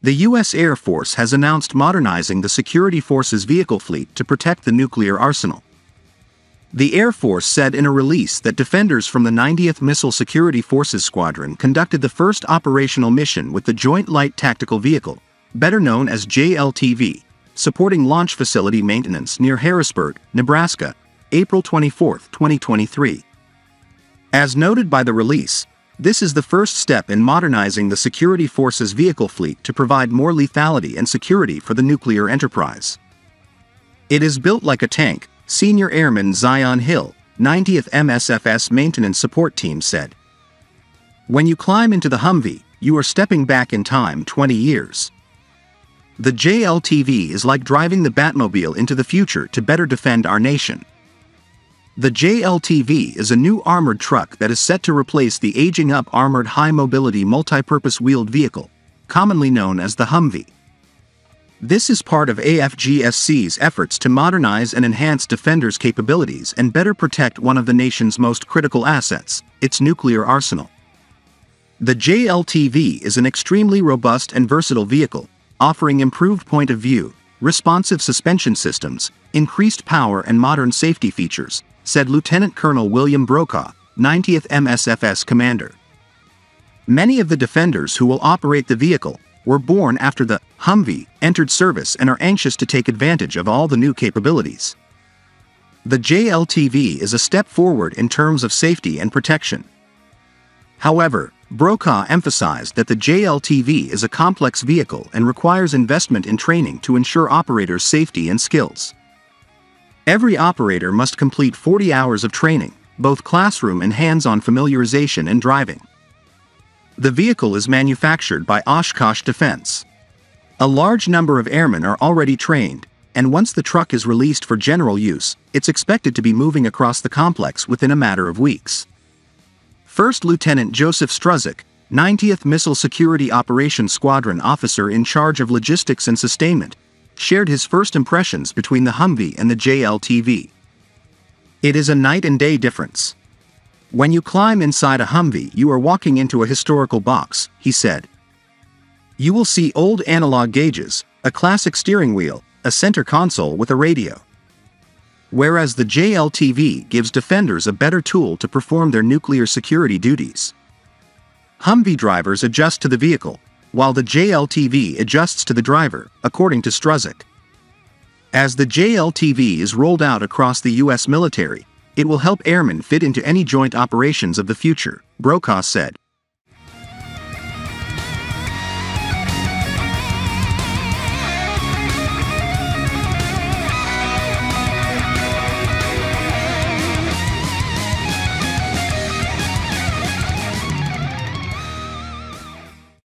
The U.S. Air Force has announced modernizing the Security Forces vehicle fleet to protect the nuclear arsenal. The Air Force said in a release that defenders from the 90th Missile Security Forces Squadron conducted the first operational mission with the Joint Light Tactical Vehicle, better known as JLTV, supporting launch facility maintenance near Harrisburg, Nebraska, April 24, 2023. As noted by the release, this is the first step in modernizing the Security Forces vehicle fleet to provide more lethality and security for the nuclear enterprise. It is built like a tank, Senior Airman Zion Hill, 90th MSFS Maintenance Support Team said. When you climb into the Humvee, you are stepping back in time 20 years. The JLTV is like driving the Batmobile into the future to better defend our nation. The JLTV is a new armored truck that is set to replace the aging-up armored high-mobility multi-purpose wheeled vehicle, commonly known as the Humvee. This is part of AFGSC's efforts to modernize and enhance defenders' capabilities and better protect one of the nation's most critical assets, its nuclear arsenal. The JLTV is an extremely robust and versatile vehicle, offering improved point of view, responsive suspension systems, increased power and modern safety features, said Lieutenant Colonel William Brokaw, 90th MSFS commander. Many of the defenders who will operate the vehicle were born after the Humvee entered service and are anxious to take advantage of all the new capabilities. The JLTV is a step forward in terms of safety and protection. However, Brokaw emphasized that the JLTV is a complex vehicle and requires investment in training to ensure operators' safety and skills. Every operator must complete 40 hours of training, both classroom and hands-on familiarization and driving. The vehicle is manufactured by Oshkosh Defense. A large number of airmen are already trained, and once the truck is released for general use, it's expected to be moving across the complex within a matter of weeks. First Lieutenant Joseph Struzik, 90th Missile Security Operations Squadron officer in charge of logistics and sustainment, shared his first impressions between the Humvee and the JLTV. It is a night and day difference. When you climb inside a Humvee, you are walking into a historical box, he said. You will see old analog gauges, a classic steering wheel, a center console with a radio. Whereas the JLTV gives defenders a better tool to perform their nuclear security duties. Humvee drivers adjust to the vehicle, while the JLTV adjusts to the driver, according to Struzik. As the JLTV is rolled out across the U.S. military, it will help airmen fit into any joint operations of the future, Brokaw said.